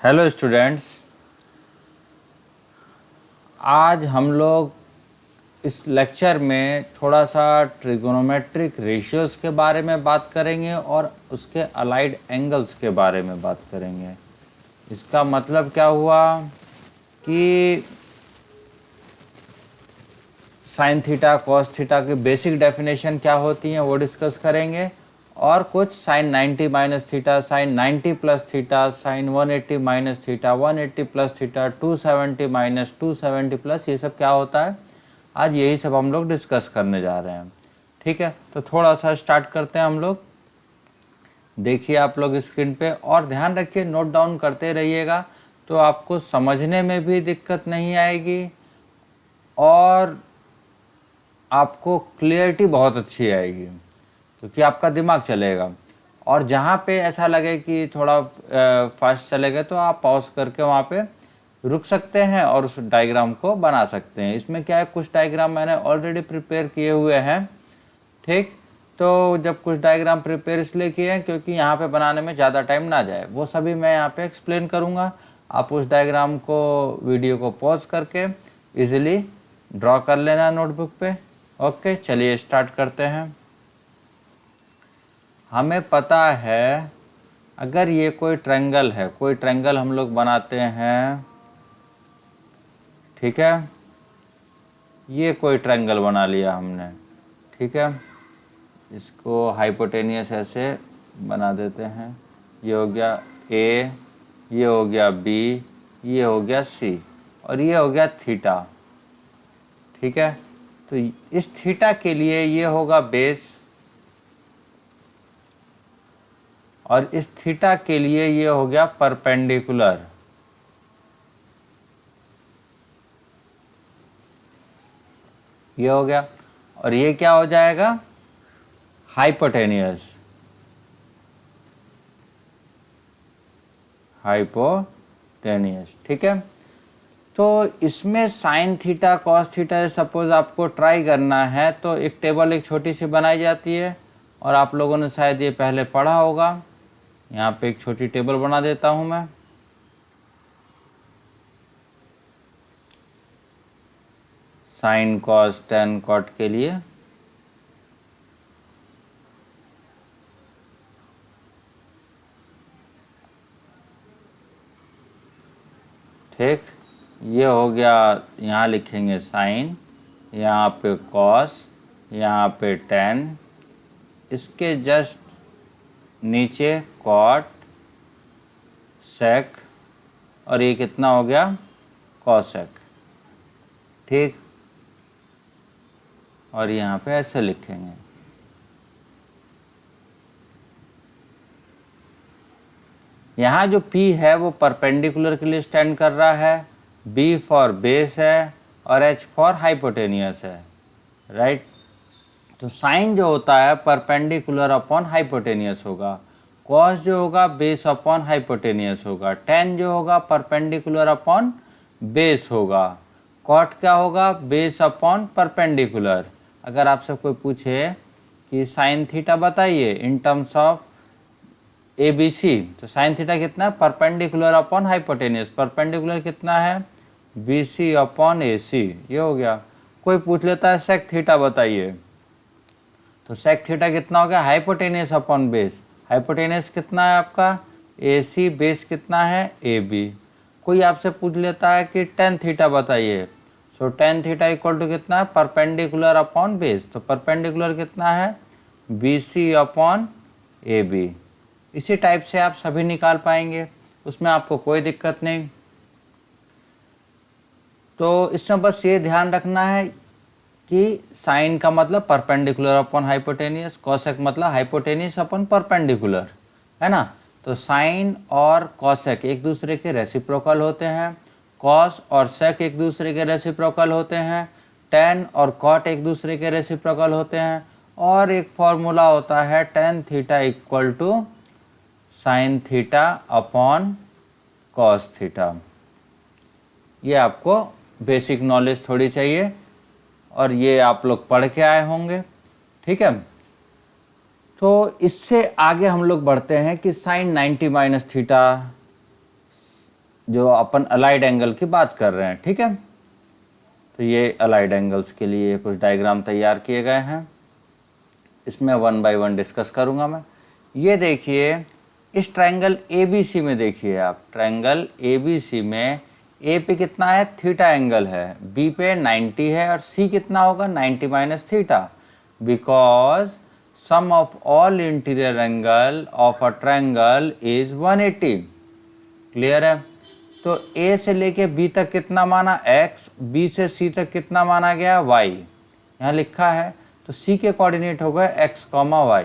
Hello students, आज हम लोग इस लेक्चर में थोड़ा सा ट्रिगोनोमेट्रिक रेशियोज़ के बारे में बात करेंगे और उसके अलाइड एंगल्स के बारे में बात करेंगे। इसका मतलब क्या हुआ कि साइन थीटा कॉस थीटा की बेसिक डेफिनेशन क्या होती हैं वो डिस्कस करेंगे, और कुछ sine 90 minus theta, sine 90 plus theta, sine 180 minus theta, 180 plus theta, 270 minus 270 plus, ये सब क्या होता है, आज यही सब हम लोग डिस्कस करने जा रहे हैं। ठीक है, तो थोड़ा सा स्टार्ट करते हैं हम लोग। देखिए आप लोग स्क्रीन पे, और ध्यान रखिए नोट डाउन करते रहिएगा, तो आपको समझने में भी दिक्कत नहीं आएगी और आपको क्लियरिटी बहुत अच्छी आएगी, क्योंकि आपका दिमाग चलेगा। और जहाँ पे ऐसा लगे कि थोड़ा फास्ट चलेगा तो आप पॉज करके वहाँ पे रुक सकते हैं और उस डायग्राम को बना सकते हैं। इसमें क्या है, कुछ डायग्राम मैंने ऑलरेडी प्रिपेयर किए हुए हैं। ठीक, तो जब कुछ डायग्राम प्रिपेयर इसलिए किए हैं क्योंकि यहाँ पे बनाने में ज़्यादा टाइम ना जाए, वो सभी मैं यहाँ पे एक्सप्लेन करूँगा। आप उस डायग्राम को, वीडियो को पॉज करके इजीली ड्रॉ कर लेना नोटबुक पे। ओके, चलिए स्टार्ट करते हैं। हमें पता है अगर ये कोई ट्रायंगल है, कोई ट्रायंगल हम लोग बनाते हैं, ठीक है, ये कोई ट्रायंगल बना लिया हमने, ठीक है, इसको हाइपोटेनियस ऐसे बना देते हैं। ये हो गया ए, ये हो गया बी, ये हो गया सी, और ये हो गया थीटा। ठीक है, तो इस थीटा के लिए ये होगा बेस, और इस थीटा के लिए ये हो गया परपेंडिकुलर। ये हो गया, और ये क्या हो जाएगा, हाइपोटेनियस। हाइपोटेनियस, ठीक है। तो इसमें sign theta cos theta suppose आपको ट्राई करना है तो एक टेबल एक छोटी सी बनाई जाती है, और आप लोगों ने शायद ये पहले पढ़ा होगा। यहाँ पे एक छोटी टेबल बना देता हूँ मैं। साइन कॉस टेन कॉट के लिए, ठीक, ये हो गया, यहाँ लिखेंगे साइन, यहाँ पे कॉस, यहाँ पे टेन, इसके जस्ट नीचे कॉट, सेक, और ये कितना हो गया, कॉसेक। ठीक, और यहाँ पे ऐसे लिखेंगे। यहाँ जो P है वो परपेंडिकुलर के लिए स्टैंड कर रहा है, B फॉर बेस है, और H फॉर हाइपोटेनियस है, राइट। तो साइन जो होता है परपेंडिकुलर अपॉन हाइपोटेनियस होगा, कॉस जो होगा बेस अपॉन हाइपोटेनियस होगा, टेन जो होगा परपेंडिकुलर अपॉन बेस होगा, कॉट क्या होगा, बेस अपॉन परपेंडिकुलर। अगर आपसे कोई पूछे कि साइन थीटा बताइए in terms of A B C, तो साइन थीटा कितना है, परपेंडिकुलर अपॉन हाइपोटेनियस, परपेंडिकुलर कितना है, बी सी अपॉन ए सी, ये हो गया। कोई पूछ लेता है सेक थीटा बताइए, तो सेक थीटा कितना हो गया, हाइपोटेनियस अपॉन बेस, हाइपोटेनियस कितना है आपका, ए सी, बेस कितना है, ए बी। कोई आपसे पूछ लेता है कि टेन थीटा बताइए, so tan theta equal to कितना है, परपेंडिकुलर अपॉन बेस, तो परपेंडिकुलर कितना है, B C upon A B. इसी टाइप से आप सभी निकाल पाएंगे, उसमें आपको कोई दिक्कत नहीं। तो इसमें बस ये ध्यान रखना है कि साइन का मतलब परपेंडिकुलर अपॉन हाइपोटेनियस, कॉसेक मतलब हाइपोटेनियस अपॉन परपेंडिकुलर, है ना। तो साइन और कॉसेक एक दूसरे के रेसिप्रोकल होते हैं, कॉस और सेक एक दूसरे के रेसिप्रोकल होते हैं, टेन और कॉट एक दूसरे के रेसिप्रोकल होते हैं, और एक फॉर्मूला होता है tan theta equal to sine theta upon cos theta. ये आपको बेसिक नॉलेज थोड़ी चाहिए, और ये आप लोग पढ़ के आए होंगे, ठीक है। तो इससे आगे हम लोग बढ़ते हैं कि साइन 90 माइनस थीटा जो अपन अलाइड एंगल की बात कर रहे हैं, ठीक है। तो ये अलाइड एंगल्स के लिए कुछ डायग्राम तैयार किए गए हैं, इसमें 1 बाय 1 डिस्कस करूंगा मैं। ये देखिए इस ट्रायंगल ABC में, देखिए आप ट्रायंगल ABC में A पे कितना है, थीटा एंगल है, B पे 90 है और C कितना होगा, 90 minus theta, because sum of all interior angle of a triangle is 180। Clear है। तो A से लेके B तक कितना माना x, B से C तक कितना माना गया y, यहाँ लिखा है। तो C के कोऑर्डिनेट हो गए x, y।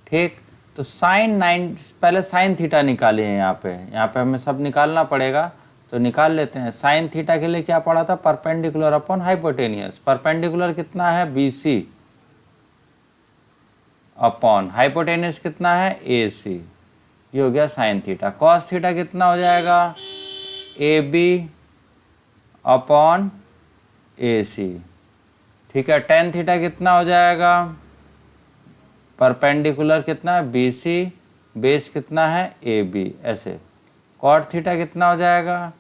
ठीक, तो साइन 9, पहले साइन थीटा निकाले हैं यहाँ पे हमें सब निकालना पड़ेगा, तो निकाल लेते हैं। साइन थीटा के लिए क्या पढ़ा था, परपेंडिकुलर अपॉन हाइपोटेनियस। परपेंडिकुलर कितना है, BC अपॉन हाइपोटेनियस कितना है, AC। ये हो गया साइन थीटा। कॉस थीटा कितना हो जाएगा, AB अपॉन AC। ठीक है, टेन थीटा कितना हो जाएगा, परपेंडिकुलर कितना है BC, बेस कितना है AB, ऐसे। कॉट थीटा कितना हो जाएगा,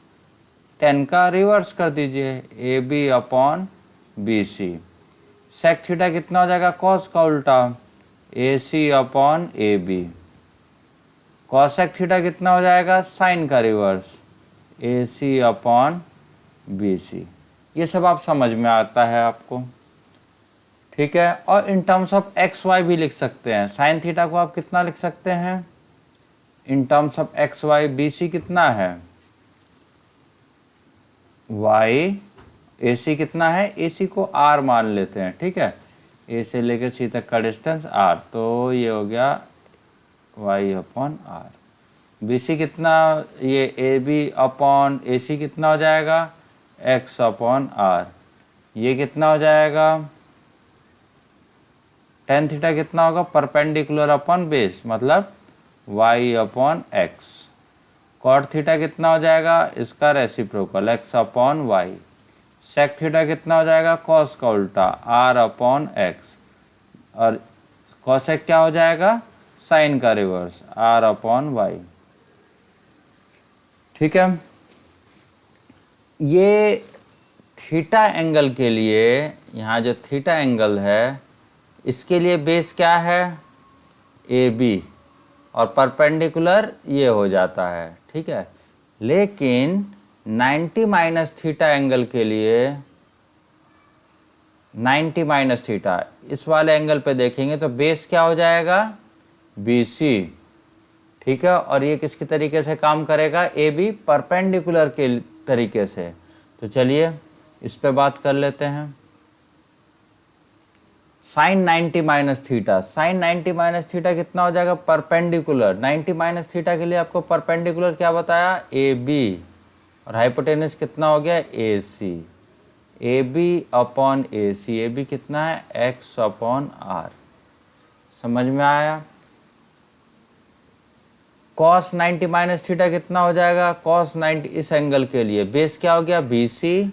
10 का रिवर्स कर दीजिए, AB upon BC। Sec theta कितना हो जाएगा, कॉस का उल्टा, AC upon AB। Cosec theta कितना हो जाएगा, साइन का रिवर्स, AC अपॉन BC। ये सब आप समझ में आता है आपको, ठीक है। और इन टर्म्स ऑफ XY भी लिख सकते हैं। साइन थीटा को आप कितना लिख सकते हैं, इन टर्म्स ऑफ XY, BC कितना है Y, AC कितना है, AC को R मान लेते हैं, ठीक है। A से लेकर C तक का डिस्टेंस R, तो ये हो गया Y अपॉन R। BC कितना, ये AB अपॉन AC कितना हो जाएगा, X अपॉन R। ये कितना हो जाएगा, टेन थीटा कितना होगा, परपेंडिकुलर अपॉन बेस, मतलब y upon x। Cot theta कितना हो जाएगा, इसका reciprocal, x upon y। Sec theta कितना हो जाएगा, कॉस का उल्टा, r अपॉन x। और कॉसेक क्या हो जाएगा, साइन का रिवर्स, r अपॉन y। ठीक है। ये थीटा एंगल के लिए, यहाँ जो थीटा एंगल है इसके लिए बेस क्या है, AB, और परपेंडिकुलर ये हो जाता है, ठीक है। लेकिन 90 माइनस थीटा एंगल के लिए, 90 माइनस थीटा इस वाले एंगल पे देखेंगे तो बेस क्या हो जाएगा, BC, ठीक है। और ये किसके तरीके से काम करेगा, AB, परपेंडिकुलर के तरीके से। तो चलिए इस पे बात कर लेते हैं। Sine 90 minus theta, sine 90 minus theta कितना हो जाएगा, परपेंडिकुलर। 90 माइनस थीटा के लिए आपको परपेंडिकुलर क्या बताया, AB, और हाइपोटेनस कितना हो गया, AC। AB upon AC, AB कितना है, X अपॉन R। समझ में आया। कॉस 90 माइनस थीटा कितना हो जाएगा, कॉस 90 इस एंगल के लिए बेस क्या हो गया, BC,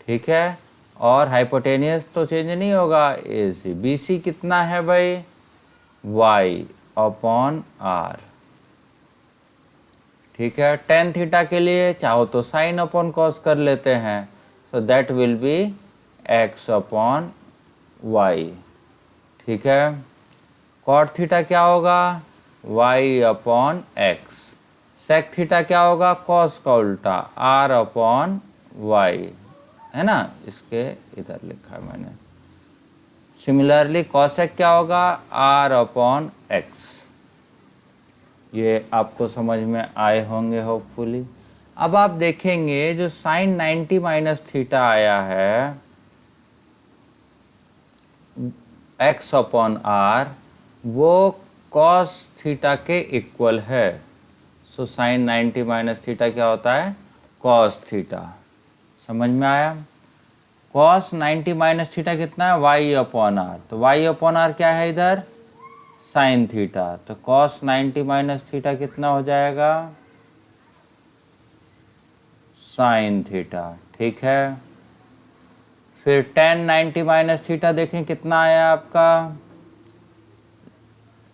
ठीक है। और हाइपोटेनियस तो चेंज नहीं होगा, AC। BC कितना है भाई, Y अपॉन R, ठीक है। टेन थीटा के लिए चाहो तो साइन अपॉन कॉस कर लेते हैं, so that will be X upon Y, ठीक है। कॉट थीटा क्या होगा, Y upon X। Sec theta क्या होगा, कॉस का उल्टा, R अपॉन Y, है ना, इसके इधर लिखा है मैंने। सिमिलरली कॉसेक क्या होगा, R अपॉन X। ये आपको समझ में आए होंगे होपफुली। अब आप देखेंगे जो साइन 90 माइनस थीटा आया है X अपॉन R, वो कॉस थीटा के इक्वल है। सो साइन 90 माइनस थीटा क्या होता है, कॉस थीटा। समझ में आया। कॉस 90 माइनस थीटा कितना है, Y अपॉन R। तो Y अपॉन R क्या है इधर, साइन थीटा। तो कॉस 90 माइनस थीटा कितना हो जाएगा, साइन थीटा, ठीक है। फिर tan 90 माइनस थीटा देखें कितना आया आपका,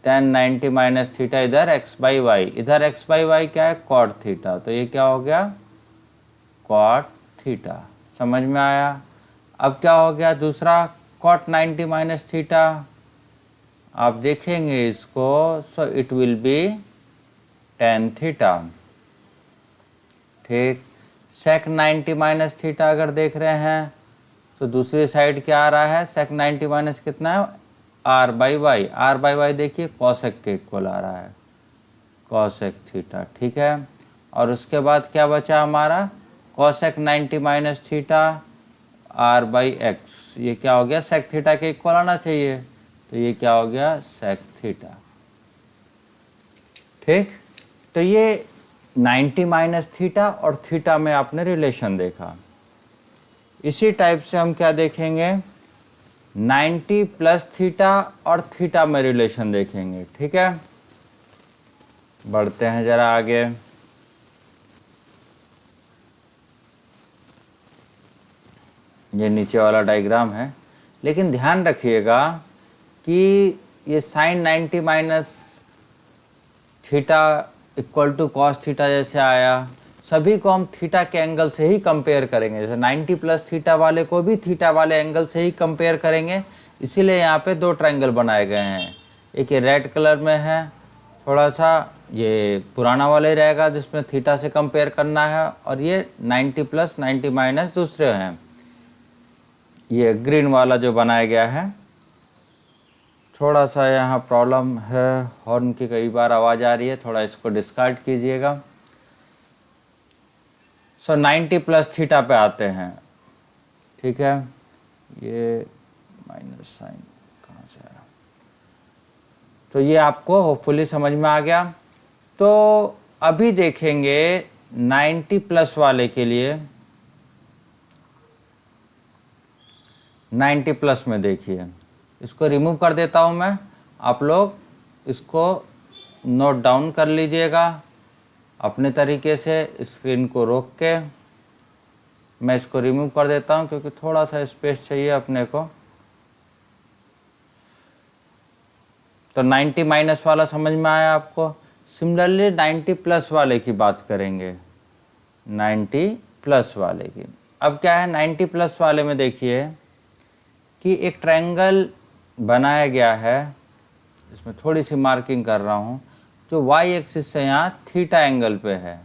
tan 90 माइनस थीटा, इधर x बाई वाई, इधर x बाई वाई क्या है, cot थीटा, तो ये क्या हो गया, cot थीटा। समझ में आया। अब क्या हो गया दूसरा, cot 90 माइनस थीटा, आप देखेंगे इसको, so it will B tan theta. ठीक, sec 90 माइनस थीटा अगर देख रहे हैं तो दूसरी साइड क्या आ रहा है, sec 90 माइनस कितना है, r by Y, r by Y देखिए cosec के इक्वल आ रहा है, cosec थीटा। ठीक है, और उसके बाद क्या बचा हमारा, cosec 90 minus theta r by x, ये क्या हो गया, sec थीटा के इक्वल आना चाहिए, तो ये क्या हो गया, sec थीटा। ठीक, तो ये 90 माइनस थीटा और थीटा में आपने रिलेशन देखा। इसी टाइप से हम क्या देखेंगे, 90 प्लस थीटा और थीटा में रिलेशन देखेंगे। ठीक है, बढ़ते हैं जरा आगे। ये नीचे वाला डायग्राम है, लेकिन ध्यान रखिएगा कि ये sine 90 minus theta equal to cos theta जैसे आया, सभी को हम थीटा के एंगल से ही कंपेयर करेंगे। जैसे 90 प्लस थीटा वाले को भी थीटा वाले एंगल से ही कंपेयर करेंगे, इसीलिए यहाँ पे दो ट्रायंगल बनाए गए हैं। एक ये रेड कलर में है, थोड़ा सा ये पुराना वाला ही रहेगा जिसमें थीटा से कंपेयर करना है, और ये 90 प्लस 90 माइनस दूसरे हैं, ये ग्रीन वाला जो बनाया गया है। थोड़ा सा यहाँ प्रॉब्लम है, हॉर्न की कई बार आवाज़ आ रही है, थोड़ा इसको डिस्कार्ड कीजिएगा। सो 90 प्लस थीटा पे आते हैं। ठीक है, ये माइनस साइन कहाँ से आया, तो ये आपको होपफुली समझ में आ गया। तो अभी देखेंगे 90 प्लस वाले के लिए, 90 प्लस में देखिए, इसको रिमूव कर देता हूँ मैं, आप लोग इसको नोट डाउन कर लीजिएगा अपने तरीके से, स्क्रीन को रोक के। मैं इसको रिमूव कर देता हूँ क्योंकि थोड़ा सा स्पेस चाहिए अपने को। तो 90 माइनस वाला समझ में आया आपको। सिमिलरली 90 प्लस वाले की बात करेंगे, 90 प्लस वाले की। अब क्या है, 90 प्लस वाले में देखिए कि एक ट्रायंगल बनाया गया है, इसमें थोड़ी सी मार्किंग कर रहा हूँ, जो वाई एक्सिस से यहाँ थीटा एंगल पे है।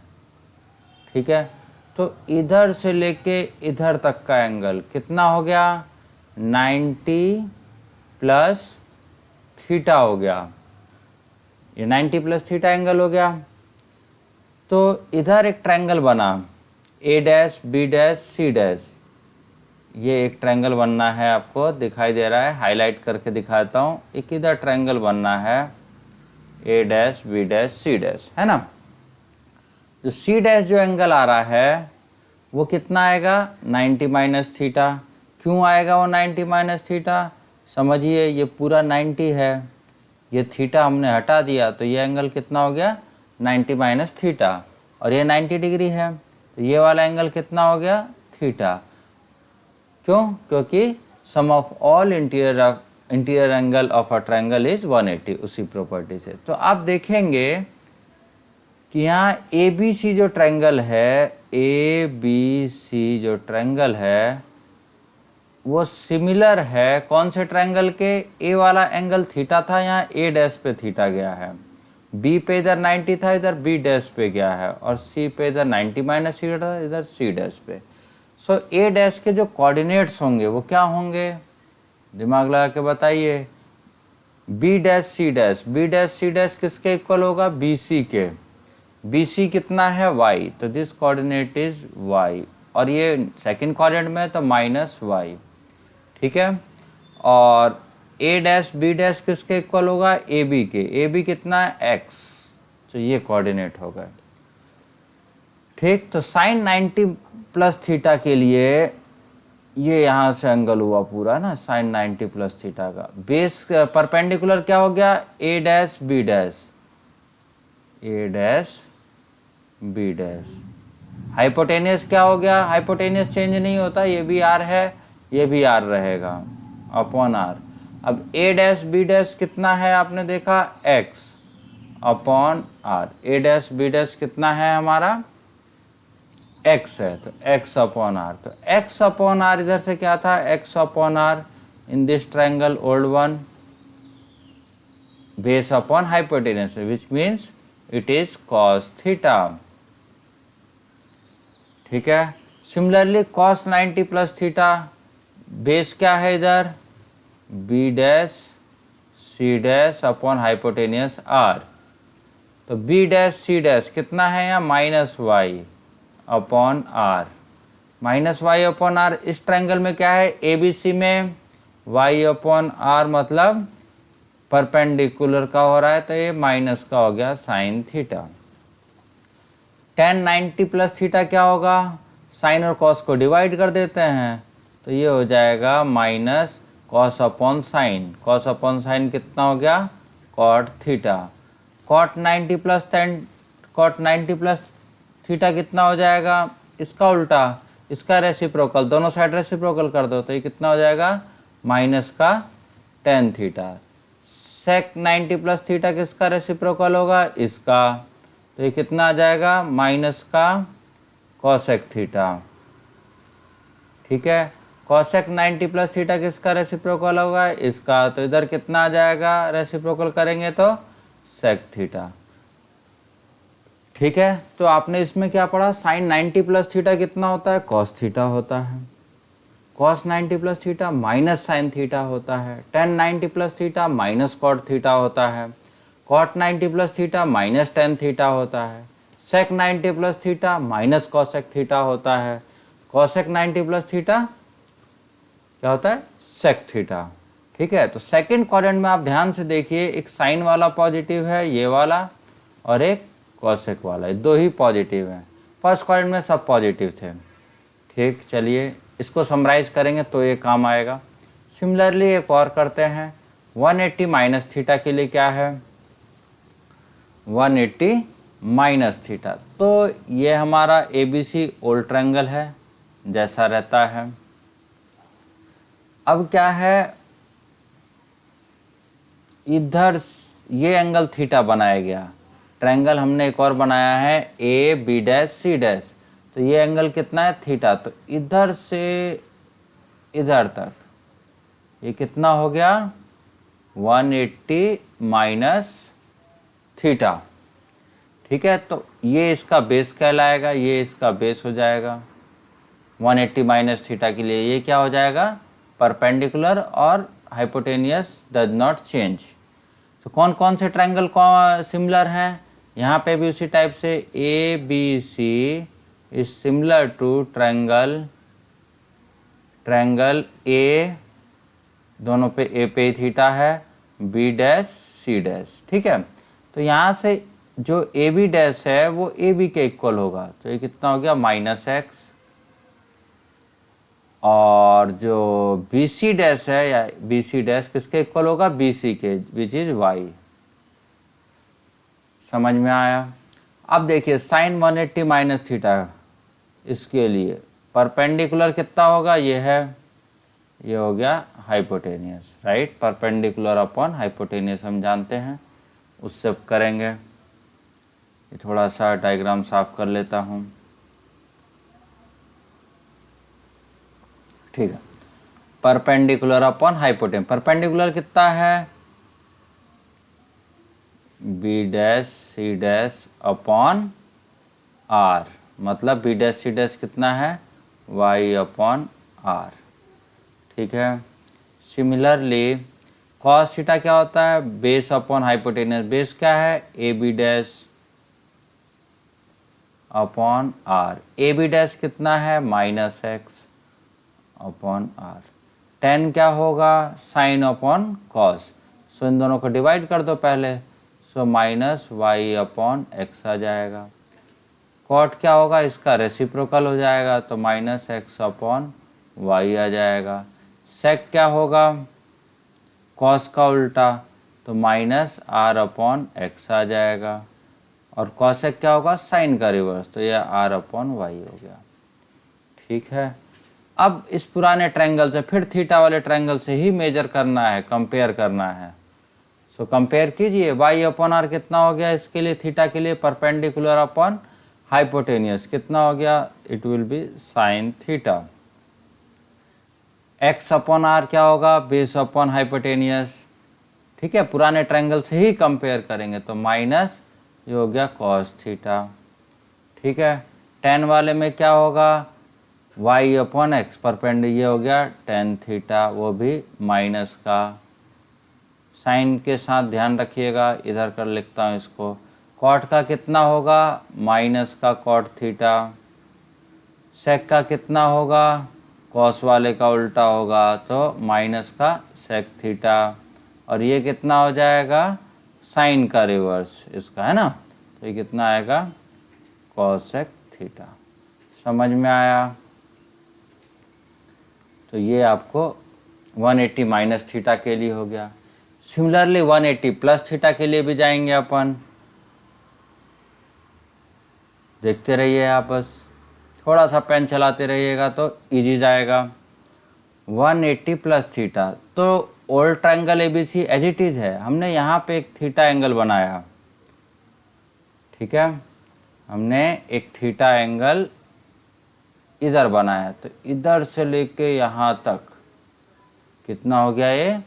ठीक है, तो इधर से लेके इधर तक का एंगल कितना हो गया, 90 प्लस थीटा हो गया, ये 90 प्लस थीटा एंगल हो गया। तो इधर एक ट्रायंगल बना, A dash B dash C dash, ये एक ट्रायंगल बनना है, आपको दिखाई दे रहा है, हाईलाइट करके दिखाता हूँ। एक इधर ट्रायंगल बनना है, A dash B dash C dash, है ना। जो सी डैश जो एंगल आ रहा है वो कितना आएगा, 90 माइनस थीटा। क्यों आएगा वो 90 माइनस थीटा, समझिए, ये पूरा 90 है, ये थीटा हमने हटा दिया, तो ये एंगल कितना हो गया, 90 माइनस थीटा, और ये 90 डिग्री है, तो ये वाला एंगल कितना हो गया, थीटा। क्यों, क्योंकि sum of all interior angle of a triangle is 180, उसी प्रॉपर्टी से। तो आप देखेंगे कि यहाँ ए बी सी जो ट्रायंगल है, ए बी सी जो ट्रायंगल है वो सिमिलर है कौन से ट्रायंगल के, ए वाला एंगल थीटा था, यहाँ ए डैश पे थीटा गया है, बी पे इधर 90 था, इधर बी डैश पे गया है, और सी पे इधर 90 माइनस थीटा था, इधर सी डैश पे। सो ए डैश के जो कोऑर्डिनेट्स होंगे वो क्या होंगे, दिमाग लगा के बताइए। B dash C dash, B dash C dash किसके इक्वल होगा, बी सी के। बी सी कितना है, वाई, तो दिस कोऑर्डिनेट इज वाई, और ये सेकंड कोऑर्डिनेट में है तो माइनस वाई। ठीक है, और ए डैश बी डैश किसके इक्वल होगा, ए बी के, ए बी कितना है, एक्स, तो ये कोऑर्डिनेट हो गए। ठीक, तो साइन 90 प्लस थीटा के लिए ये यहाँ से एंगल हुआ पूरा ना, साइन 90 प्लस थीटा का। बेस परपेंडिकुलर क्या हो गया, ए डैश बी डैश, ए डैश बी डैश। हाइपोटेनियस क्या हो गया, हाइपोटेनियस चेंज नहीं होता, ये भी आर है, ये भी आर रहेगा अपॉन आर। अब ए डैश बी डैश कितना है आपने देखा x upon R, A dash B dash कितना है हमारा x है, तो x अपॉन आर, तो x अपॉन आर इधर से क्या था x upon R in this triangle old one base upon hypotenuse which means it is cos theta. ठीक है, similarly cos 90 plus theta base क्या है इधर B dash C dash upon hypotenuse R, तो बी डैश सी डैश कितना है यहाँ minus Y upon R, minus Y upon R इस ट्रायंगल में क्या है ए बी सी में वाई अपॉन आर मतलब परपेंडिकुलर का हो रहा है, तो ये माइनस का हो गया sine theta. tan 90 plus theta क्या होगा साइन और कॉस को डिवाइड कर देते हैं, तो ये हो जाएगा minus cos upon sine, cos upon sine कितना हो गया cot theta, cot 90 plus theta कितना हो जाएगा इसका उल्टा, इसका रेसिप्रोकल, दोनों साइड रेसिप्रोकल कर दो तो ये कितना हो जाएगा माइनस का टेन थीटा। सेक 90 प्लस थीटा किसका रेसिप्रोकल होगा इसका, तो ये कितना आ जाएगा माइनस का कॉसेक थीटा। ठीक है, कॉसेक 90 प्लस थीटा किसका रेसिप्रोकल होगा इसका, तो इधर कितना आ जाएगा रेसिप्रोकल करेंगे तो सेक थीटा। ठीक है, तो आपने इसमें क्या पढ़ा साइन 90 प्लस थीटा कितना होता है कॉस थीटा होता है, cos 90 plus theta minus sine theta होता है, tan 90 plus theta minus cot theta होता है, cot 90 plus theta minus tan theta होता है, sec 90 plus theta minus cosec theta होता है, कॉसेक 90 प्लस थीटा क्या होता है सेक थीटा। ठीक है, तो सेकंड क्वाड्रेंट में आप ध्यान से देखिए एक साइन वाला पॉजिटिव है ये वाला और एक कॉसेक वाला, दो ही पॉजिटिव हैं, फर्स्ट क्वाड्रेंट में सब पॉजिटिव थे। ठीक, चलिए इसको समराइज करेंगे तो ये काम आएगा। सिमिलरली एक और करते हैं 180 माइनस थीटा के लिए क्या है 180 माइनस थीटा, तो ये हमारा ABC ओल्ड ट्रायंगल है जैसा रहता है। अब क्या है इधर ये एंगल थीटा बनाया गया, ट्रायंगल हमने एक और बनाया है A B dash C dash, तो ये एंगल कितना है थीटा, तो इधर से इधर तक ये कितना हो गया 180 माइनस थीटा। ठीक है, तो ये इसका बेस कहलाएगा, ये इसका बेस हो जाएगा 180 माइनस थीटा के लिए, ये क्या हो जाएगा परपेंडिकुलर और हाइपोटेनियस डज नॉट चेंज। तो कौन कौन से ट्रायंगल सिमिलर हैं यहाँ पे भी उसी टाइप से A B C is similar to triangle A, दोनों पे ए पे थीटा है, बी डैश सी डैश। ठीक है, तो यहाँ से जो ए बी डैश है वो ए बी के इक्वल होगा, तो ये कितना हो गया माइनस एक्स, और जो बी सी डैश है या बी सी डैश किसके इक्वल होगा बी सी के विच इज वाई। समझ में आया। अब देखिए साइन 180 माइनस थीटा इसके लिए परपेंडिकुलर कितना होगा ये है, ये हो गया hypotenuse, right, perpendicular upon hypotenuse हम जानते हैं, उससे करेंगे। ये थोड़ा सा डायग्राम साफ कर लेता हूँ। ठीक है, परपेंडिकुलर अपॉन हाइपोटेनियस, परपेंडिकुलर कितना है B dash C dash upon R, मतलब बी डैश सी डैश कितना है वाई अपॉन आर। ठीक है, सिमिलरली कॉस थीटा क्या होता है बेस अपॉन हाइपोटेनियस, बेस क्या है A B dash upon R, A B dash कितना है minus X upon R, tan क्या होगा साइन अपॉन कॉस, सो इन दोनों को डिवाइड कर दो पहले, so minus Y upon X आ जाएगा, कॉट क्या होगा इसका रेसिप्रोकल हो जाएगा तो माइनस एक्स अपॉन वाई आ जाएगा, सेक क्या होगा कॉस का उल्टा तो माइनस आर अपॉन एक्स आ जाएगा, और कॉसेक क्या होगा साइन का रिवर्स, तो यह आर अपॉन वाई हो गया। ठीक है, अब इस पुराने ट्रायंगल से फिर थीटा वाले ट्रायंगल से ही मेजर करना है, कंपेयर करना है। सो कंपेयर कीजिए, y अपॉन आर कितना हो गया इसके लिए, थीटा के लिए, परपेंडिकुलर अपॉन हाइपोटेनियस कितना हो गया, it will be sine theta. x upon R क्या होगा, बेस अपॉन हाइपोटेनियस। ठीक है, पुराने ट्रायंगल से ही कंपेयर करेंगे तो माइनस ये हो गया कॉस थीटा। ठीक है, टेन वाले में क्या होगा, y अपॉन एक्स, परपेंडिकुलर ये हो गया टेन थीटा, वो भी माइनस का। साइन के साथ ध्यान रखिएगा, इधर कर लिखता हूँ इसको। कॉट का कितना होगा, माइनस का कॉट थीटा। सेक का कितना होगा, कॉस वाले का उल्टा होगा तो माइनस का सेक थीटा। और ये कितना हो जाएगा, साइन का रिवर्स इसका, है ना। तो ये कितना आएगा, कॉसेक थीटा। समझ में आया। तो ये आपको 180 माइनस थीटा के लिए हो गया। सिमिलरली 180 प्लस थीटा के लिए भी जाएंगे अपन, देखते रहिए आप, बस थोड़ा सा पेन चलाते रहिएगा तो इजी जाएगा। 180 प्लस थीटा, तो old triangle ABC as it is है, हमने यहाँ पे एक थीटा एंगल बनाया। ठीक है, हमने एक थीटा एंगल इधर बनाया, तो इधर से लेके यहाँ तक कितना हो गया ये,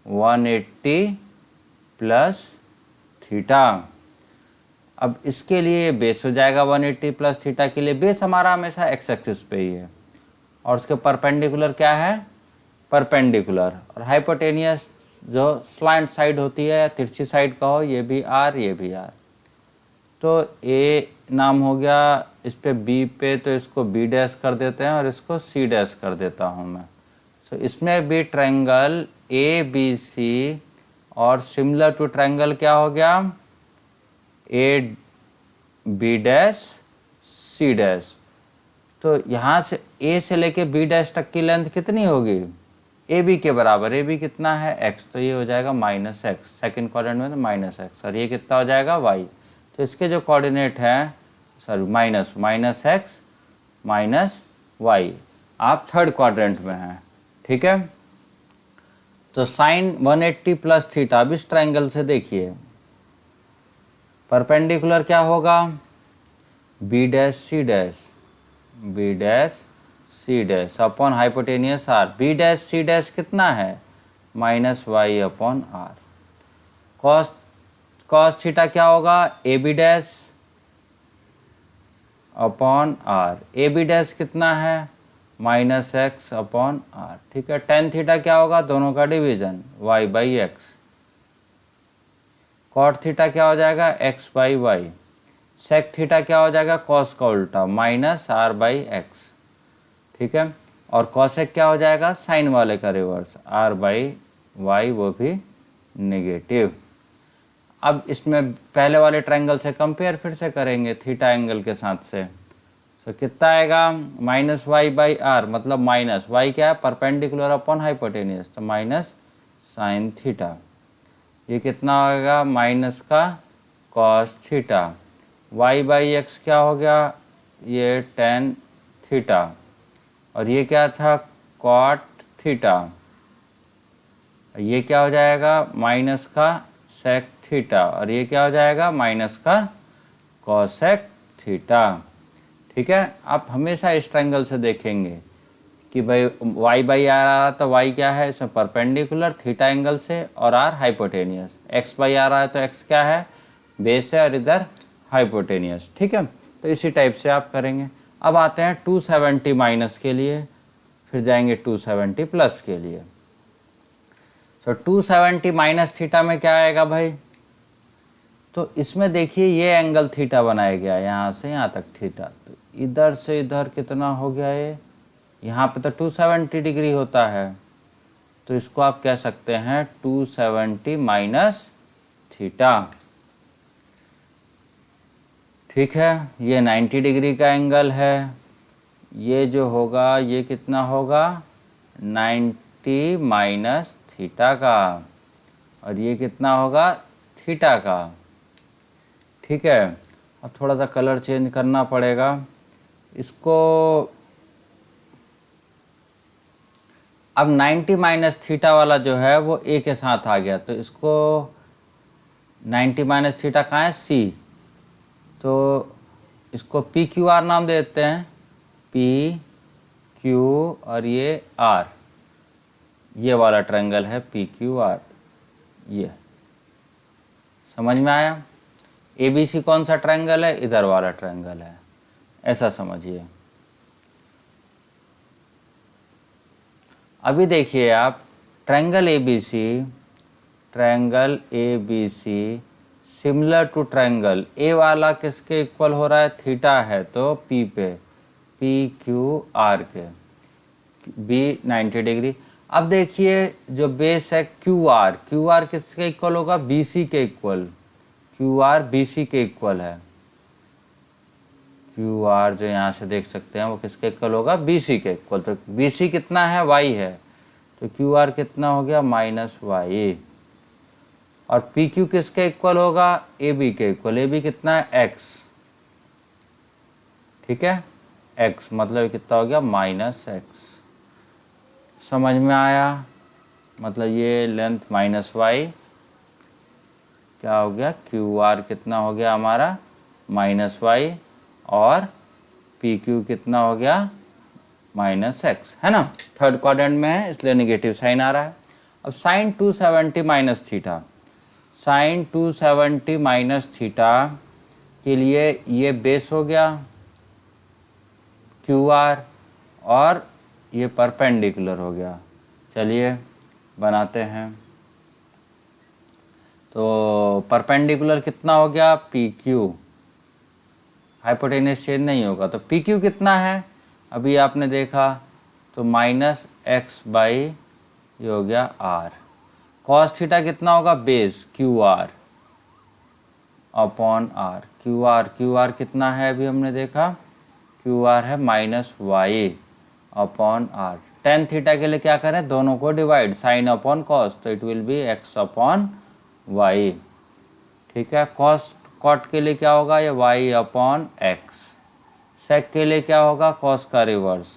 180 प्लस थीटा। अब इसके लिए ये बेस हो जाएगा 180 प्लस थीटा के लिए। बेस हमारा हमेशा एक्स एक्सिस पे ही है, और उसके परपेंडिकुलर क्या है, परपेंडिकुलर। और हाइपोटेनियस जो स्लाइंट साइड होती है, तिरछी साइड का हो, ये भी आर, ये भी आर। तो ए नाम हो गया, इस पे बी पे, तो इसको बी डैश कर देते हैं और इसको सी डैश कर देता हूँ मैं। सो इसमें भी ट्रायंगल ए बी सी, और सिमिलर टू ट्रायंगल क्या हो गया, A B dash C dash. तो यहाँ से ए से लेके बी डैश तक की लेंथ कितनी होगी, ए बी के बराबर। ए बी कितना है, एक्स, तो ये हो जाएगा माइनस एक्स, सेकेंड क्वाड्रेंट में तो माइनस एक्स। और ये कितना हो जाएगा, वाई। तो इसके जो कोऑर्डिनेट हैं, sorry minus, minus X minus Y. आप थर्ड क्वाड्रेंट में हैं। ठीक है, तो साइन 180 प्लस थीटा। अब इस ट्रायंगल से देखिए, परपेंडिकुलर क्या होगा, B dash C dash, B dash C dash upon hypotenuse R. B dash C dash कितना है, minus Y upon R. Cos, cos theta क्या होगा, A B dash upon R. A B dash कितना है, minus X upon R. ठीक है, tan theta क्या होगा, दोनों का division, Y by X. Cot theta क्या हो जाएगा, X by Y. Sec theta क्या हो जाएगा, कॉस का उल्टा, माइनस आर बाई एक्स। ठीक है, और कॉसेक क्या हो जाएगा, साइन वाले का रिवर्स, आर बाई वाई, वो भी नेगेटिव। अब इसमें पहले वाले ट्रायंगल से कंपेयर फिर से करेंगे थीटा एंगल के साथ से। तो कितना आएगा, माइनस वाई बाई आर, मतलब माइनस वाई क्या है, परपेंडिकुलर अपॉन हाइपोटेनियस, तो माइनस साइन थीटा। ये कितना होगा, माइनस का cos theta. Y by X क्या हो गया, ये टेन थीटा। और ये क्या था, कॉट थीटा। ये क्या हो जाएगा, माइनस का सेक थीटा। और ये क्या हो जाएगा, माइनस का कॉसेक थीटा। ठीक है, आप हमेशा इस ट्रायंगल से देखेंगे कि भाई y बाई आर आ रहा, तो y क्या है, इसमें परपेंडिकुलर थीटा एंगल से, और r hypotenuse. x by R आ रहा है तो x क्या है, बेस है, और इधर हाइपोटेनियस। ठीक है, तो इसी टाइप से आप करेंगे। अब आते हैं 270 माइनस के लिए, फिर जाएंगे 270 प्लस के लिए। तो 270 माइनस थीटा में क्या आएगा भाई, तो इसमें देखिए ये एंगल थीटा बनाया गया, यहाँ से यहाँ तक थीटा। तो इधर से इधर कितना हो गया ये, यहाँ पे तो 270 डिग्री होता है, तो इसको आप कह सकते हैं 270 माइनस थीटा। ठीक है, ये 90 डिग्री का एंगल है। ये जो होगा ये कितना होगा, 90 माइनस थीटा का, और ये कितना होगा, थीटा का। ठीक है, अब थोड़ा सा कलर चेंज करना पड़ेगा इसको। अब 90 माइनस थीटा वाला जो है वो ए के साथ आ गया, तो इसको 90 माइनस थीटा कहाँ है, सी, तो इसको पी क्यू आर नाम दे देते हैं, पी क्यू और ये आर, ये वाला ट्रायंगल है पी क्यू आर। ये समझ में आया। ए बी सी कौन सा ट्रायंगल है, इधर वाला ट्रायंगल है, ऐसा समझिए। अभी देखिए आप, triangle A B C similar to triangle, A वाला किसके इक्वल हो रहा है, थीटा है तो पी पे, पी क्यू आर के, बी 90 डिग्री। अब देखिए जो बेस है क्यू आर किसके इक्वल होगा, बी सी के equal, Q R B C के इक्वल है। क्यू आर जो यहाँ से देख सकते हैं वो किसके इक्वल होगा, बी सी के इक्वल। तो बी सी कितना है, वाई है, तो क्यू आर कितना हो गया, माइनस वाई। और पी क्यू किसके इक्वल होगा, ए बी के इक्वल, ए बी कितना है, एक्स, ठीक है, एक्स मतलब कितना हो गया, माइनस एक्स। समझ में आया, मतलब ये लेंथ माइनस वाई, क्या हो गया, क्यू आर कितना हो गया हमारा, माइनस वाई, और पी क्यू कितना हो गया, माइनस एक्स, है ना। थर्ड क्वाड्रेंट में है इसलिए नेगेटिव साइन आ रहा है। अब sine 270 minus theta, sine 270 minus theta के लिए ये बेस हो गया क्यू आर, और ये परपेंडिकुलर हो गया। चलिए बनाते हैं। तो परपेंडिकुलर कितना हो गया, पी क्यू, हाइपोटेन्यूस चेंज नहीं होगा, तो पी क्यू कितना है, अभी आपने देखा, तो माइनस एक्स बाई ये हो गया आर। कॉस थीटा कितना होगा, base Q R upon R, Q R कितना है, अभी हमने देखा, क्यू आर है minus Y upon R. Tan theta के लिए क्या करें, दोनों को डिवाइड, साइन अपॉन कॉस, तो it will be X upon Y, ठीक है। कॉस कॉट के लिए क्या होगा, ये वाई अपॉन एक्स। सेक के लिए क्या होगा, कॉस का reverse,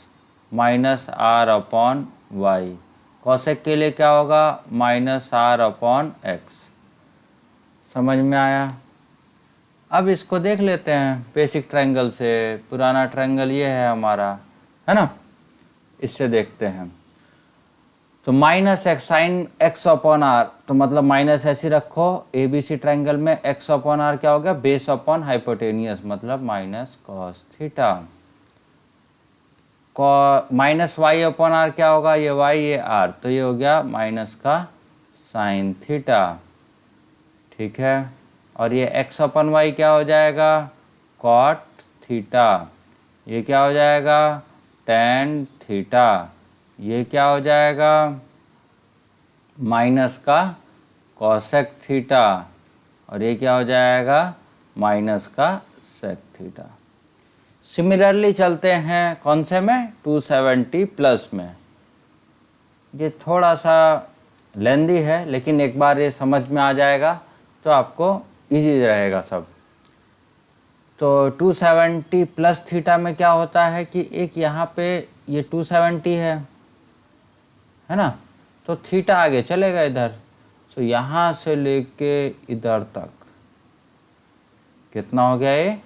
minus R upon Y. Cosec के लिए क्या होगा, माइनस आर अपॉन एक्स। समझ में आया। अब इसको देख लेते हैं बेसिक ट्रायंगल से। पुराना ट्रायंगल ये है हमारा, है ना, इससे देखते हैं। तो minus X, sine X upon R, तो मतलब माइनस ऐसे रखो, ए बी सी ट्रायंगल में एक्स अपॉन आर क्या हो गया, बेस अपॉन हाइपोटेनियस, मतलब minus cos theta. Minus Y upon R क्या होगा, ये वाई ये आर, तो ये हो गया माइनस का साइन थीटा, ठीक है। और ये एक्स अपॉन वाई क्या हो जाएगा, कॉट थीटा। ये क्या हो जाएगा, टेन थीटा। ये क्या हो जाएगा, माइनस का कॉसेक थीटा। और ये क्या हो जाएगा, माइनस का सेक थीटा। सिमिलरली चलते हैं कौन से में, 270 प्लस में। ये थोड़ा सा लेंदी है, लेकिन एक बार ये समझ में आ जाएगा तो आपको इजी रहेगा सब। तो 270 प्लस थीटा में क्या होता है कि एक यहाँ पे ये 270 है ना, तो थीटा आगे चलेगा इधर, तो यहाँ से लेके इधर तक कितना हो गया, ये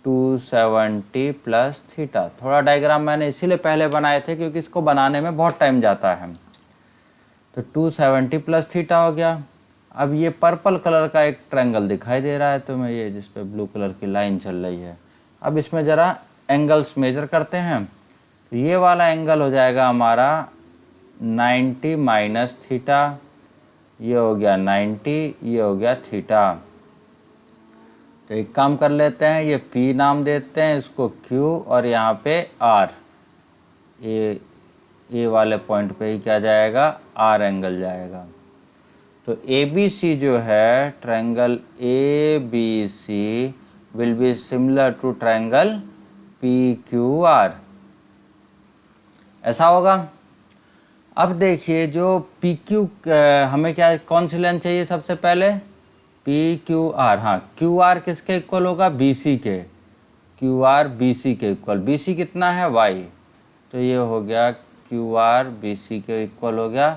270 प्लस थीटा। थोड़ा डायग्राम मैंने इसीलिए पहले बनाए थे क्योंकि इसको बनाने में बहुत टाइम जाता है। तो 270 प्लस थीटा हो गया। अब ये पर्पल कलर का एक ट्रायंगल दिखाई दे रहा है तुम्हें, ये जिस पे ब्लू कलर की लाइन चल रही है। अब इसमें ज़रा एंगल्स मेजर करते हैं। तो ये वाला एंगल हो जाएगा हमारा 90 माइनस थीटा, ये हो गया 90, ये हो गया थीटा। तो एक काम कर लेते हैं, ये P नाम देते हैं, इसको Q, और यहाँ पे R, ए वाले पॉइंट पे ही क्या जाएगा, R एंगल जाएगा। तो ABC जो है triangle ABC will be similar to triangle PQR, ऐसा होगा। अब देखिए जो PQ, हमें क्या, कौन सी लाइन चाहिए सबसे पहले, PQR। हाँ, QR किसके इक्वल होगा, BC के, QR BC के इक्वल। BC कितना है, Y, तो ये हो गया क्यू आर बी सी के इक्वल हो गया,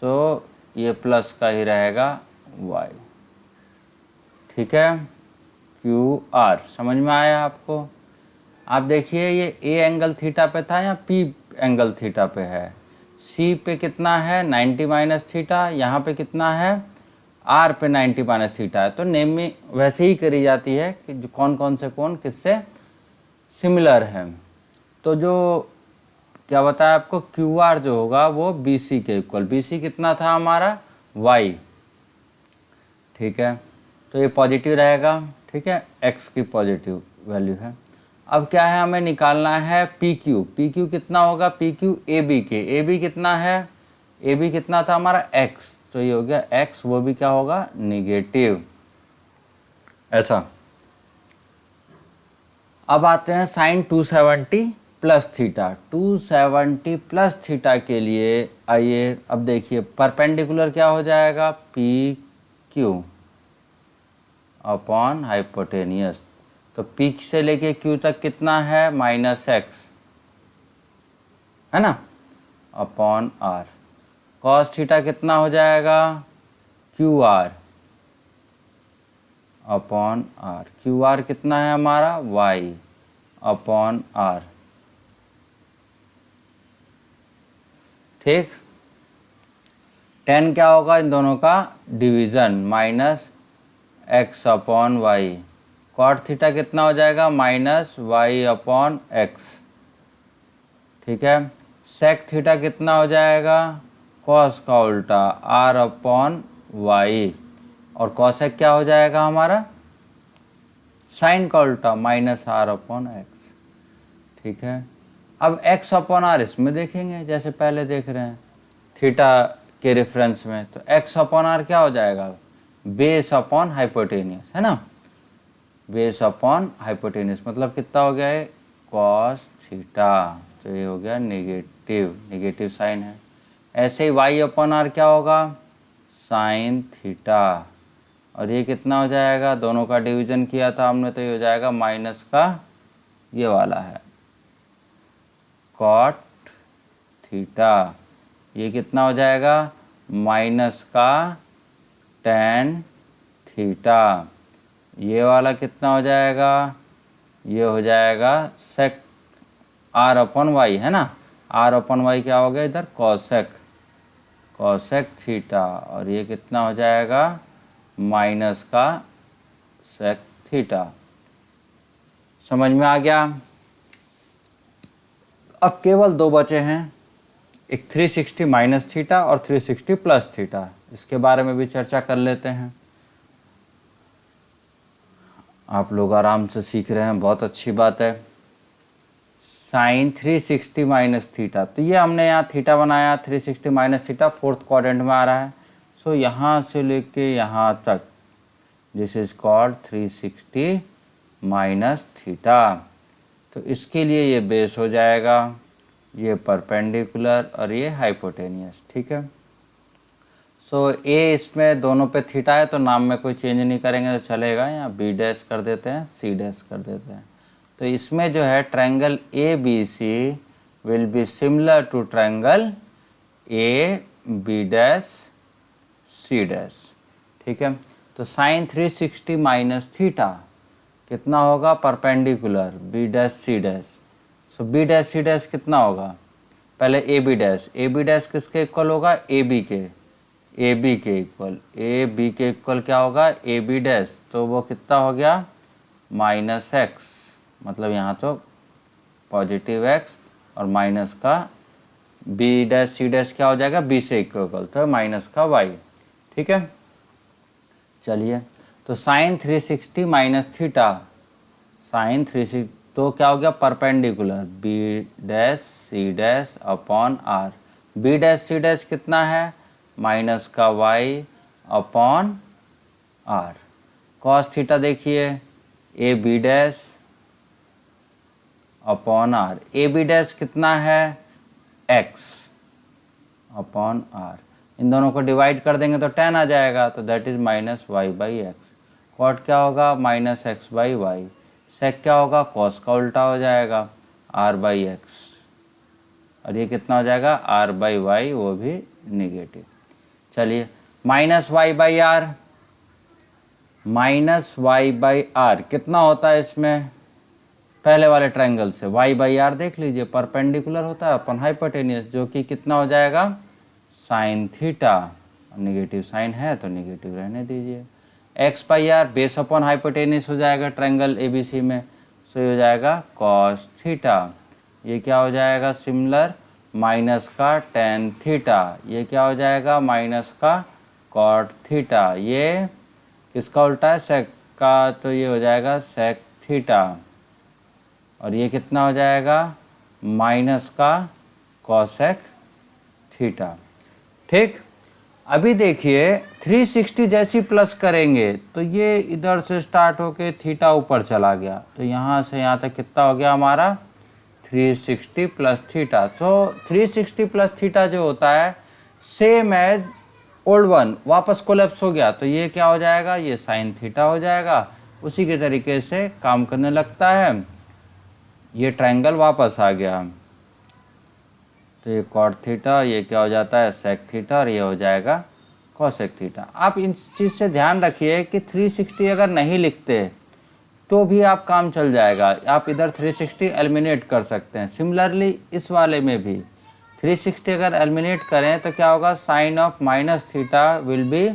तो ये प्लस का ही रहेगा वाई। ठीक है, क्यू आर समझ में आया आपको। आप देखिए ये ए एंगल थीटा पे था या पी एंगल थीटा पे है। सी पे कितना है 90 माइनस थीटा, यहाँ पे कितना है आर पे 90 माइनस थीटा है। तो नेम में वैसे ही करी जाती है कि जो कौन कौन से कोण किससे सिमिलर है। तो जो क्या बताया आपको, क्यू आर जो होगा वो बी सी के इक्वल, बी सी कितना था हमारा वाई। ठीक है, तो ये पॉजिटिव रहेगा। ठीक है, एक्स की पॉजिटिव वैल्यू है। अब क्या है, हमें निकालना है पी क्यू। पी क्यू कितना होगा, पी क्यू ए बी के, ए बी कितना है, ए बी कितना था हमारा एक्स, तो ये हो गया एक्स, वो भी क्या होगा निगेटिव, ऐसा। अब आते हैं sine 270 plus theta. 270 plus theta के लिए आइए अब देखिए परपेंडिकुलर क्या हो जाएगा, पी क्यू अपॉन हाइपोटेनियस। तो पी से लेके क्यू तक कितना है माइनस एक्स, है ना, अपॉन आर। कॉस थीटा कितना हो जाएगा Q R upon R. Q R कितना है हमारा वाई अपॉन आर। ठीक, tan क्या होगा इन दोनों का division, minus X upon Y. Cot theta कितना हो जाएगा माइनस वाई अपॉन एक्स। ठीक है, सेक थीटा कितना हो जाएगा कॉस का उल्टा आर अपॉन वाई, और कॉसेक क्या हो जाएगा हमारा साइन का उल्टा माइनस आर अपॉन एक्स। ठीक है, अब एक्स अपॉन आर इसमें देखेंगे जैसे पहले देख रहे हैं थीटा के रेफरेंस में, तो एक्स अपॉन आर क्या हो जाएगा बेस अपॉन हाइपोटेनियस, है ना, बेस अपॉन हाइपोटेनियस, मतलब कितना हो गया है कॉस थीटा, तो ये हो गया नेगेटिव, नेगेटिव साइन है। ऐसे ही वाई अपॉन आर क्या होगा साइन थीटा, और ये कितना हो जाएगा, दोनों का डिवीजन किया था हमने तो ये हो जाएगा माइनस का ये वाला है कॉट थीटा, ये कितना हो जाएगा माइनस का टेन थीटा, ये वाला कितना हो जाएगा, ये हो जाएगा सेक आर अपॉन वाई, है ना, आर अपॉन वाई क्या हो गया इधर कॉसेक, कॉसेक थीटा, और ये कितना हो जाएगा माइनस का सेक थीटा। समझ में आ गया। अब केवल दो बचे हैं, एक 360 माइनस थीटा और 360 प्लस थीटा, इसके बारे में भी चर्चा कर लेते हैं। आप लोग आराम से सीख रहे हैं, बहुत अच्छी बात है। साइन 360 माइनस थीटा, तो ये हमने यहाँ थीटा बनाया, 360 माइनस थीटा फोर्थ क्वाड्रेंट में आ रहा है। सो यहाँ से लेके यहाँ तक this is called 360 minus theta. तो इसके लिए ये बेस हो जाएगा, ये परपेंडिकुलर और ये हाइपोटेनियस। ठीक है, सो ए इसमें दोनों पे थीटा है तो नाम में कोई चेंज नहीं करेंगे तो चलेगा, यहाँ बी डैश कर देते हैं, सी डैश कर देते हैं। तो इसमें जो है triangle A B C will be similar to triangle A B dash C dash. ठीक है, तो साइन 360 माइनस थीटा कितना होगा perpendicular B dash C dash. So B dash C dash कितना होगा, पहले ए बी डैश किसके इक्वल होगा ए बी के, ए बी के इक्वल, ए बी के इक्वल क्या होगा ए बी डैश, तो वो कितना हो गया माइनस एक्स, मतलब यहाँ तो पॉजिटिव एक्स और माइनस का बी डैश सी डैश क्या हो जाएगा बी से इक्वल, तो माइनस का वाई। ठीक है, चलिए, तो साइन 360 माइनस थीटा, साइन 360 तो क्या हो गया perpendicular B dash C dash upon R, B dash C dash कितना है माइनस का Y upon R. Cos theta देखिए A B dash upon R, A B dash कितना है एक्स अपॉन आर, इन दोनों को डिवाइड कर देंगे तो tan आ जाएगा, तो that is minus Y by X. Cot क्या होगा minus X by Y, sec क्या होगा कॉस का उल्टा हो जाएगा आर बाई एक्स, और ये कितना हो जाएगा आर बाई वाई, वो भी निगेटिव। चलिए minus Y by R, minus Y by R कितना होता है इसमें, पहले वाले ट्रायंगल से वाई बाई आर देख लीजिए, परपेंडिकुलर होता है अपन हाइपोटेनियस, जो कि कितना हो जाएगा साइन थीटा, निगेटिव साइन है तो निगेटिव रहने दीजिए। X by R base upon hypotenuse हो जाएगा ट्रायंगल एबीसी में, सो ये हो जाएगा कॉस थीटा। ये क्या हो जाएगा सिमिलर, माइनस का टेन थीटा, ये क्या हो जाएगा माइनस का कॉट थीटा। ये किसका उल्टा है, सेक का, तो ये हो जाएगा सेक थीटा। और ये कितना हो जाएगा माइनस का कॉसेक थीटा। ठीक, अभी देखिए 360 जैसी प्लस करेंगे तो ये इधर से स्टार्ट होके थीटा ऊपर चला गया, तो यहाँ से यहाँ तक कितना हो गया हमारा 360 प्लस थीटा। तो 360 प्लस थीटा जो होता है सेम एज ओल्ड वन, वापस कोलैप्स हो गया, तो ये क्या हो जाएगा, ये साइन थीटा हो जाएगा। उसी के तरीके से काम करने लगता है, ये ट्रायंगल वापस आ गया, तो ये कॉट थीटा, ये क्या हो जाता है सेक थीटा, और ये हो जाएगा कॉसेक थीटा। आप इन चीज़ से ध्यान रखिए कि 360 अगर नहीं लिखते तो भी आप काम चल जाएगा, आप इधर 360 एलिमिनेट कर सकते हैं। सिमिलरली इस वाले में भी 360 अगर एलिमिनेट करें तो क्या होगा, sine of minus theta will be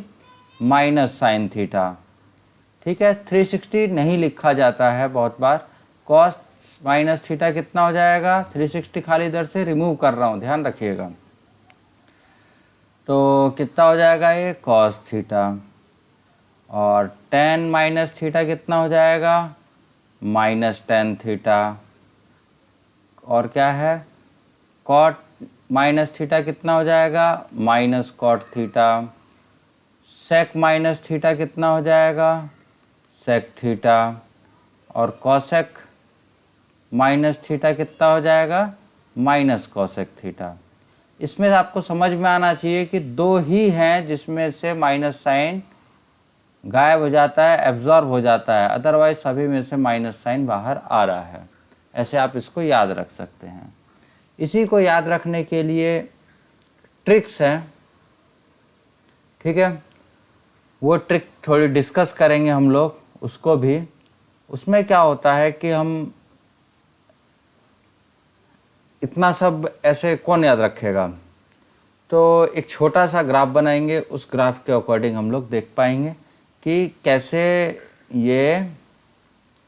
minus sine theta. ठीक है, 360 नहीं लिखा जाता है बहुत बार, कॉस माइनस थीटा कितना हो जाएगा, 360 खाली इधर से रिमूव कर रहा हूँ, ध्यान रखिएगा, तो कितना हो जाएगा ये कॉस थीटा। और टेन माइनस थीटा कितना हो जाएगा माइनस टेन थीटा। और क्या है कॉट माइनस थीटा कितना हो जाएगा minus cot theta. Sec minus theta कितना हो जाएगा सेक थीटा। और कॉसेक माइनस थीटा कितना हो जाएगा माइनस कॉसेक थीटा। इसमें आपको समझ में आना चाहिए कि दो ही हैं जिसमें से माइनस साइन गायब हो जाता है, एब्जॉर्ब हो जाता है, अदरवाइज सभी में से माइनस साइन बाहर आ रहा है। ऐसे आप इसको याद रख सकते हैं। इसी को याद रखने के लिए ट्रिक्स हैं, ठीक है, वो ट्रिक थोड़ी डिस्कस करेंगे हम लोग उसको भी। उसमें क्या होता है कि हम इतना सब ऐसे कौन याद रखेगा, तो एक छोटा सा ग्राफ बनाएंगे, उस ग्राफ के अकॉर्डिंग हम लोग देख पाएंगे कि कैसे ये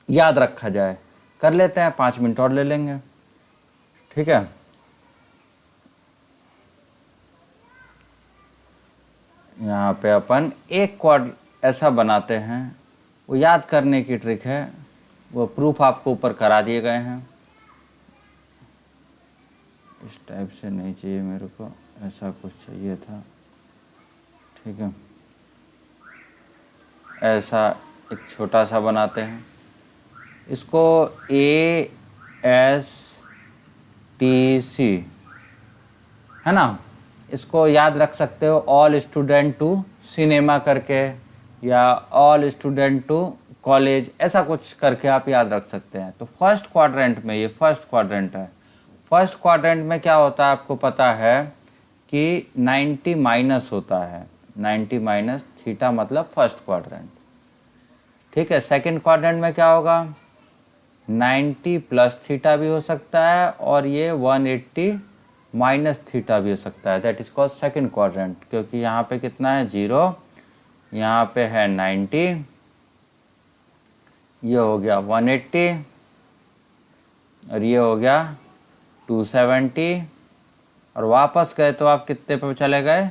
याद रखा जाए। कर लेते हैं, 5 मिनट और ले लेंगे, ठीक है। यहाँ पे अपन एक क्वाड ऐसा बनाते हैं, वो याद करने की ट्रिक है, वो प्रूफ आपको ऊपर करा दिए गए हैं। इस टाइप से नहीं चाहिए मेरे को, ऐसा कुछ चाहिए था, ठीक है। ऐसा एक छोटा सा बनाते हैं, इसको ASTC है ना, इसको याद रख सकते हो ऑल स्टूडेंट टू सिनेमा करके, या ऑल स्टूडेंट टू कॉलेज, ऐसा कुछ करके आप याद रख सकते हैं। तो फर्स्ट क्वाड्रेंट में, ये फर्स्ट क्वाड्रेंट है, फर्स्ट क्वाड्रेंट में क्या होता है आपको पता है कि 90 माइनस होता है, 90 माइनस थीटा मतलब फर्स्ट क्वाड्रेंट, ठीक है। सेकंड क्वाड्रेंट में क्या होगा 90 प्लस थीटा भी हो सकता है, और ये 180 माइनस थीटा भी हो सकता है, that is called second quadrant, क्योंकि यहाँ पे कितना है 0, यहाँ पे है 90, ये हो गया 180, और ये हो गया 270, और वापस गए तो आप कितने पे चले गए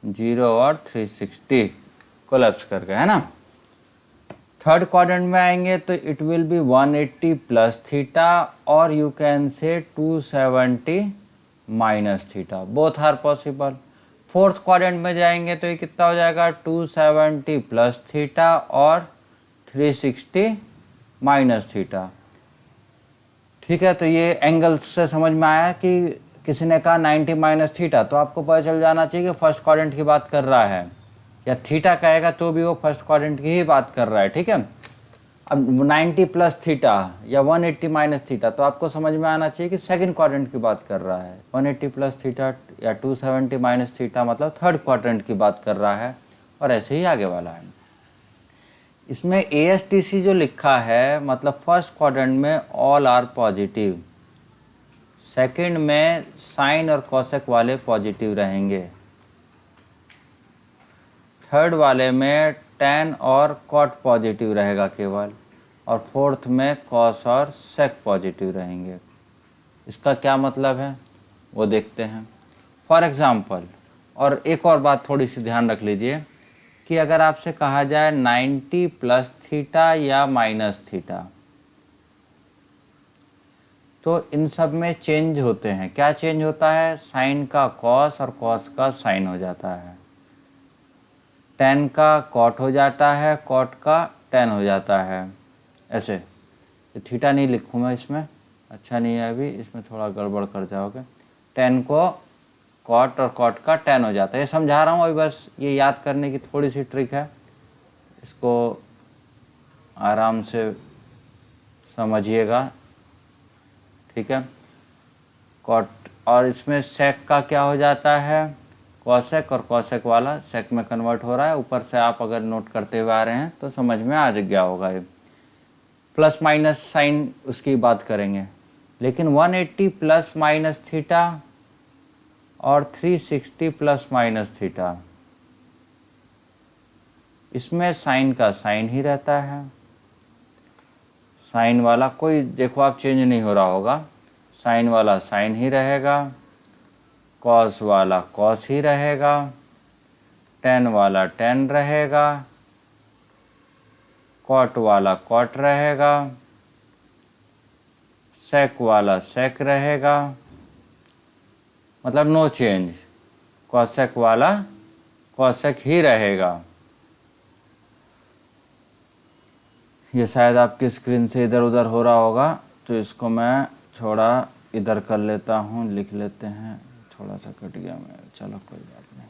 0 और 360 कोलैप्स कर गए, है ना। थर्ड क्वाड्रेंट में आएंगे तो it will be 180 plus theta, और you can say 270 minus theta, both are possible. Fourth quadrant में जाएंगे तो ये कितना हो जाएगा 270 प्लस थीटा और 360 माइनस थीटा, ठीक है। तो ये एंगल से समझ में आया कि किसी ने कहा 90 माइनस थीटा, तो आपको पता चल जाना चाहिए कि फर्स्ट क्वाड्रेंट की बात कर रहा है, या थीटा कहेगा तो भी वो फर्स्ट क्वाड्रेंट की ही बात कर रहा है, ठीक है। अब 90 प्लस थीटा या 180 माइनस थीटा, तो आपको समझ में आना चाहिए कि सेकंड क्वाड्रेंट की बात कर रहा है। 180 प्लस थीटा या 270 माइनस थीटा मतलब थर्ड क्वाड्रेंट की बात कर रहा है, और ऐसे ही आगे वाला है। इसमें ASTC जो लिखा है मतलब फर्स्ट क्वाड्रेंट में ऑल आर पॉजिटिव, सेकंड में साइन और कोसेक वाले पॉजिटिव रहेंगे, थर्ड वाले में tan और cot पॉजिटिव रहेगा केवल, और फोर्थ में cos और sec पॉजिटिव रहेंगे। इसका क्या मतलब है वो देखते हैं। फॉर एग्ज़ाम्पल, और एक और बात थोड़ी सी ध्यान रख लीजिए कि अगर आपसे कहा जाए 90 प्लस थीटा या माइनस थीटा, तो इन सब में चेंज होते हैं। क्या चेंज होता है? साइन का कॉस और कॉस का साइन हो जाता है, tan का कॉट हो जाता है, कॉट का tan हो जाता है। ऐसे थीटा नहीं लिखूँ मैं इसमें, अच्छा नहीं है, अभी इसमें थोड़ा गड़बड़ कर जाओगे। tan को कॉट और कॉट का tan हो जाता है। ये समझा रहा हूँ अभी, बस ये याद करने की थोड़ी सी ट्रिक है, इसको आराम से समझिएगा, ठीक है। कॉट और इसमें सेक का क्या हो जाता है? कॉसेक, और कॉसेक वाला सेक में कन्वर्ट हो रहा है। ऊपर से आप अगर नोट करते हुए आ रहे हैं तो समझ में आ गया होगा। ये प्लस माइनस साइन उसकी बात करेंगे, लेकिन 180 प्लस माइनस थीटा और 360 प्लस माइनस थीटा, इसमें साइन का साइन ही रहता है। साइन वाला कोई देखो आप चेंज नहीं हो रहा होगा, साइन वाला साइन ही रहेगा, कॉस वाला कॉस ही रहेगा, tan वाला tan रहेगा, कॉट वाला कॉट रहेगा, सेक वाला सेक रहेगा, मतलब नो चेंज। कॉसेक वाला कॉसेक ही रहेगा। ये शायद आपकी स्क्रीन से इधर उधर हो रहा होगा, तो इसको मैं थोड़ा इधर कर लेता हूँ, लिख लेते हैं। थोड़ा सा कट गया मैं, चलो कोई बात नहीं,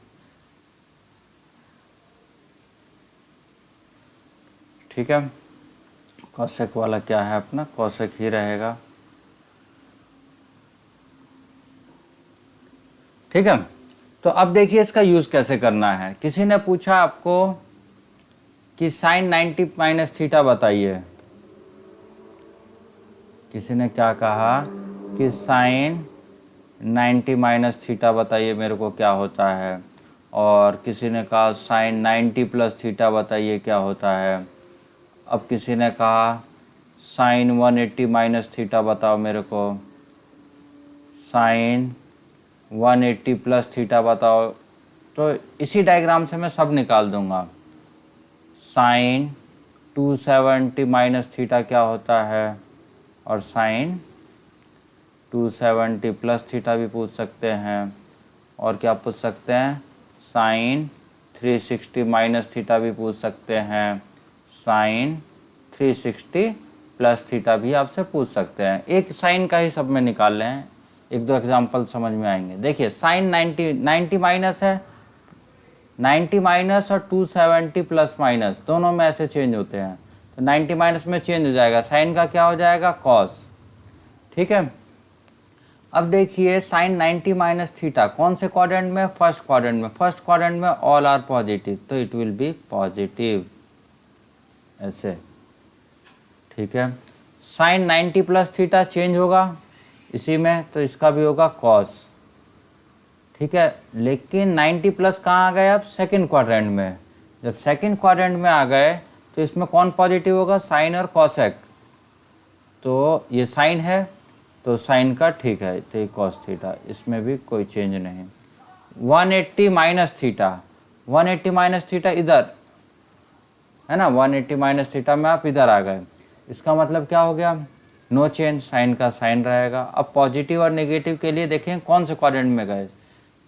ठीक है। कॉसेक वाला क्या है अपना, कॉसेक ही रहेगा, ठीक है। तो अब देखिए इसका यूज़ कैसे करना है। किसी ने पूछा आपको कि साइन 90 माइनस थीटा बताइए। किसी ने क्या कहा कि साइन 90 माइनस थीटा बताइए मेरे को क्या होता है, और किसी ने कहा साइन 90 प्लस थीटा बताइए क्या होता है। अब किसी ने कहा साइन 180 माइनस थीटा बताओ मेरे को, साइन 180 प्लस थीटा बताओ। तो इसी डायग्राम से मैं सब निकाल दूंगा। साइन 270 माइनस थीटा क्या होता है, और साइन 270 प्लस थीटा भी पूछ सकते हैं, और क्या पूछ सकते हैं, साइन 360 माइनस थीटा भी पूछ सकते हैं, साइन 360 प्लस थीटा भी आपसे पूछ सकते हैं। एक साइन का ही सब में निकाल लें, एक दो एग्जांपल समझ में आएंगे। देखिए साइन 90 माइनस है, 90 माइनस और 270 प्लस माइनस दोनों में ऐसे चेंज होते हैं, तो 90 माइनस में चेंज हो जाएगा, साइन का क्या हो जाएगा, कॉस, ठीक है। अब देखिए साइन 90 माइनस थीटा कौन से क्वाड्रेंट में, फर्स्ट क्वाड्रेंट में। फर्स्ट क्वाड्रेंट में ऑल आर पॉजिटिव, तो इट विल बी पॉजिटिव, ऐसे, ठीक है। साइन 90 प्लस थीटा चेंज होगा इसी में, तो इसका भी होगा कॉस, ठीक है। लेकिन 90 प्लस कहाँ आ गए अब, सेकंड क्वाड्रेंट में। जब सेकंड क्वाड्रेंट में आ गए तो इसमें कौन पॉजिटिव होगा, साइन और कॉसेक। तो ये साइन है तो साइन का ठीक है, तो ये कॉस थीटा, इसमें भी कोई चेंज नहीं। 180 माइनस थीटा, 180 माइनस थीटा इधर है ना, 180 माइनस थीटा में आप इधर आ गए, इसका मतलब क्या हो गया, नो चेंज, साइन का साइन रहेगा। अब पॉजिटिव और नेगेटिव के लिए देखें कौन से क्वाड्रेंट में गए,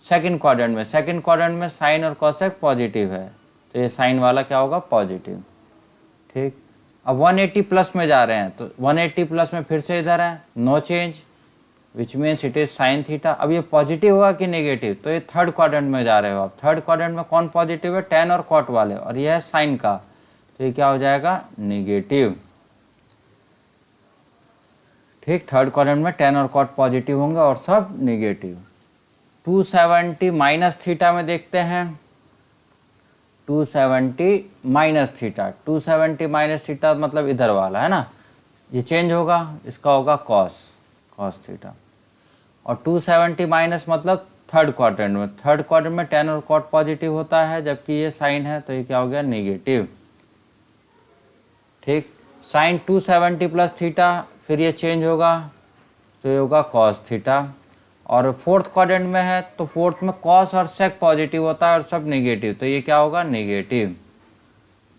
सेकंड क्वाड्रेंट में। सेकंड क्वाड्रेंट में साइन और कॉसेक पॉजिटिव है, तो ये साइन वाला क्या होगा, पॉजिटिव, ठीक। अब 180 प्लस में जा रहे हैं, तो 180 प्लस में फिर से इधर है, no change, which means it is sine theta. अब ये पॉजिटिव होगा कि नेगेटिव, तो ये थर्ड क्वाड्रेंट में जा रहे हो आप। थर्ड क्वाड्रेंट में कौन पॉजिटिव है, tan और cot वाले, और ये है साइन का, तो ये क्या हो जाएगा, नेगेटिव, ठीक, थर्ड क्वाड्रेंट में tan और cot पॉजिटिव होंगे और सब निगेटिव। 270 माइनस थीटा में देखते हैं, 270 माइनस थीटा, 270 माइनस थीटा मतलब इधर वाला है ना, ये चेंज होगा, इसका होगा कॉस थीटा। और 270 माइनस मतलब थर्ड क्वाड्रेंट में tan और cot पॉजिटिव होता है, जबकि ये साइन है तो ये क्या हो गया, नेगेटिव। ठीक, साइन 270 प्लस थीटा, फिर ये चेंज होगा तो ये होगा कॉस थीटा। और फोर्थ क्वाड्रेंट में है तो फोर्थ में कॉस और सेक पॉजिटिव होता है और सब नेगेटिव, तो ये क्या होगा, नेगेटिव।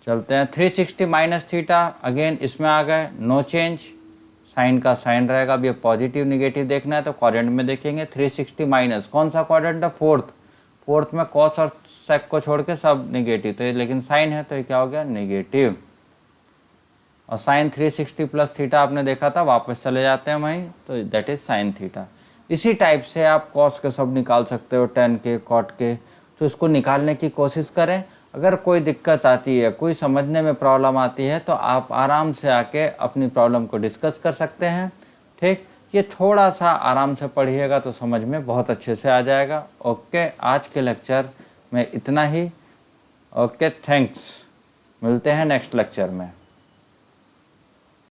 चलते हैं 360 माइनस थीटा, अगेन इसमें आ गए, नो चेंज, साइन का साइन रहेगा। अब ये पॉजिटिव निगेटिव देखना है तो क्वाड्रेंट में देखेंगे। 360 माइनस, कौन सा क्वाड्रेंट है, फोर्थ में कॉस और सेक को छोड़ के सब निगेटिव, तो ये लेकिन साइन है तो ये क्या हो गया, नेगेटिव। और साइन 360 प्लस थीटा आपने देखा था, वापस चले जाते हैं वहीं, तो दैट इज साइन थीटा। इसी टाइप से आप कॉस के सब निकाल सकते हो, tan के, cot के, तो इसको निकालने की कोशिश करें। अगर कोई दिक्कत आती है, कोई समझने में प्रॉब्लम आती है, तो आप आराम से आके अपनी प्रॉब्लम को डिस्कस कर सकते हैं। ठीक, ये थोड़ा सा आराम से पढ़िएगा तो समझ में बहुत अच्छे से आ जाएगा। ओके, आज के लेक्चर में इतना ही। ओके, थैंक्स, मिलते हैं नेक्स्ट लेक्चर में।